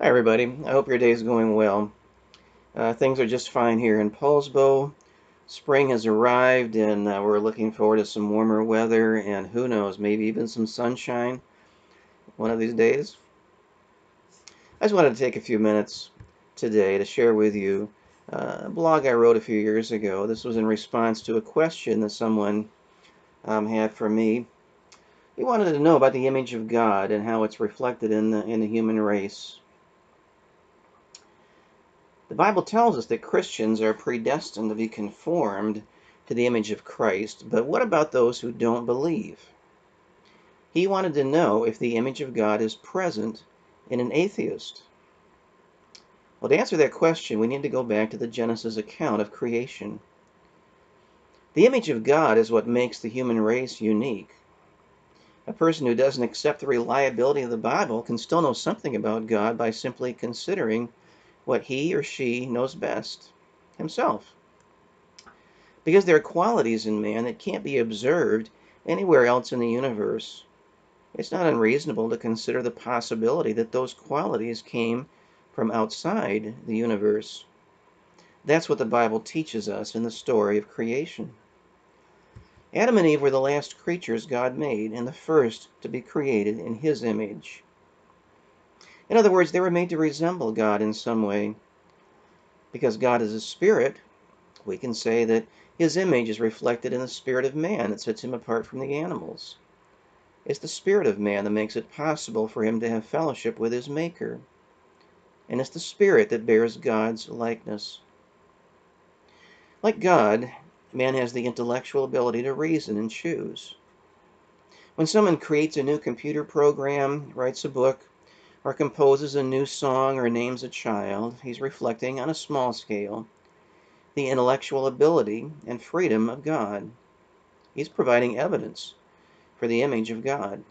Hi, everybody. I hope your day is going well. Things are just fine here in Paulsbo. Spring has arrived, and we're looking forward to some warmer weather, and who knows, maybe even some sunshine one of these days. I just wanted to take a few minutes today to share with you a blog I wrote a few years ago. This was in response to a question that someone had for me. He wanted to know about the image of God and how it's reflected in the human race. The Bible tells us that Christians are predestined to be conformed to the image of Christ, but what about those who don't believe? He wanted to know if the image of God is present in an atheist. Well, to answer that question, we need to go back to the Genesis account of creation. The image of God is what makes the human race unique. A person who doesn't accept the reliability of the Bible can still know something about God by simply considering what he or she knows best, himself. Because there are qualities in man that can't be observed anywhere else in the universe. It's not unreasonable to consider the possibility that those qualities came from outside the universe. That's what the Bible teaches us in the story of creation. Adam and Eve were the last creatures God made and the first to be created in His image. In other words, they were made to resemble God in some way. Because God is a spirit, we can say that His image is reflected in the spirit of man that sets him apart from the animals. It's the spirit of man that makes it possible for him to have fellowship with his Maker. And it's the spirit that bears God's likeness. Like God, man has the intellectual ability to reason and choose. When someone creates a new computer program, writes a book, or composes a new song or names a child, he's reflecting on a small scale the intellectual ability and freedom of God. He's providing evidence for the image of God.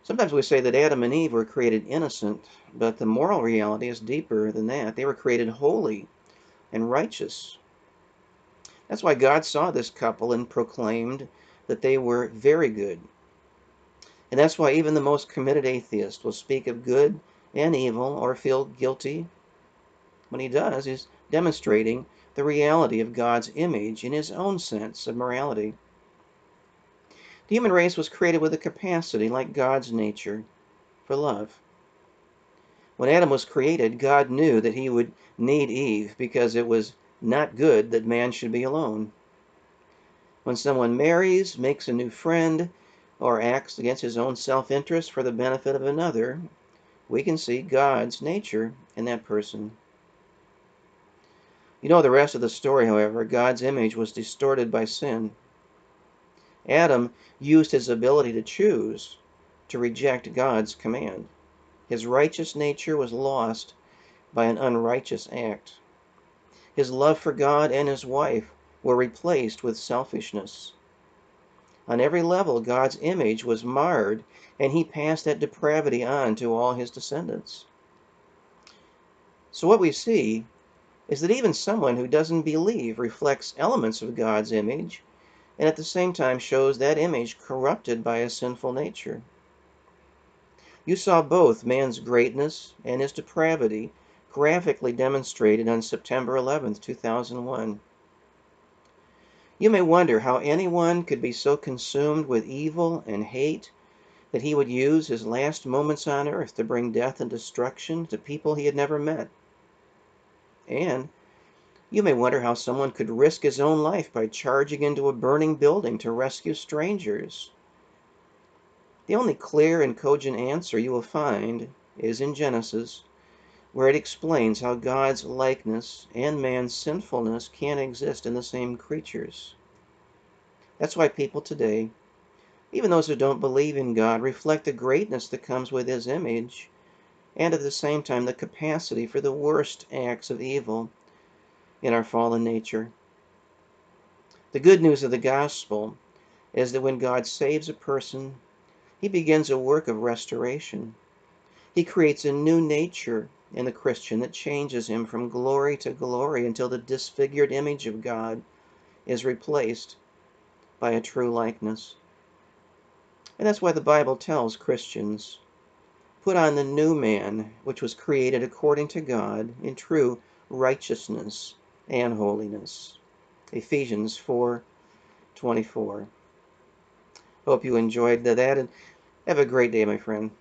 Sometimes we say that Adam and Eve were created innocent, but the moral reality is deeper than that. They were created holy and righteous. That's why God saw this couple and proclaimed that they were very good. And that's why even the most committed atheist will speak of good and evil or feel guilty. When he does, he's demonstrating the reality of God's image in his own sense of morality. The human race was created with a capacity, like God's nature, for love. When Adam was created, God knew that he would need Eve because it was not good that man should be alone. When someone marries, makes a new friend, or acts against his own self-interest for the benefit of another, we can see God's nature in that person. You know the rest of the story, however. God's image was distorted by sin. Adam used his ability to choose to reject God's command. His righteous nature was lost by an unrighteous act. His love for God and his wife were replaced with selfishness. On every level, God's image was marred, and he passed that depravity on to all his descendants. So what we see is that even someone who doesn't believe reflects elements of God's image, and at the same time shows that image corrupted by a sinful nature. You saw both man's greatness and his depravity graphically demonstrated on September 11th, 2001. You may wonder how anyone could be so consumed with evil and hate that he would use his last moments on earth to bring death and destruction to people he had never met. And you may wonder how someone could risk his own life by charging into a burning building to rescue strangers. The only clear and cogent answer you will find is in Genesis, where it explains how God's likeness and man's sinfulness can't exist in the same creatures. That's why people today, even those who don't believe in God, reflect the greatness that comes with his image, and at the same time the capacity for the worst acts of evil in our fallen nature. The good news of the gospel is that when God saves a person, he begins a work of restoration. He creates a new nature in the Christian that changes him from glory to glory until the disfigured image of God is replaced by a true likeness. And that's why the Bible tells Christians Put on the new man, which was created according to God in true righteousness and holiness. Ephesians 4:24. Hope you enjoyed that, and have a great day, my friend.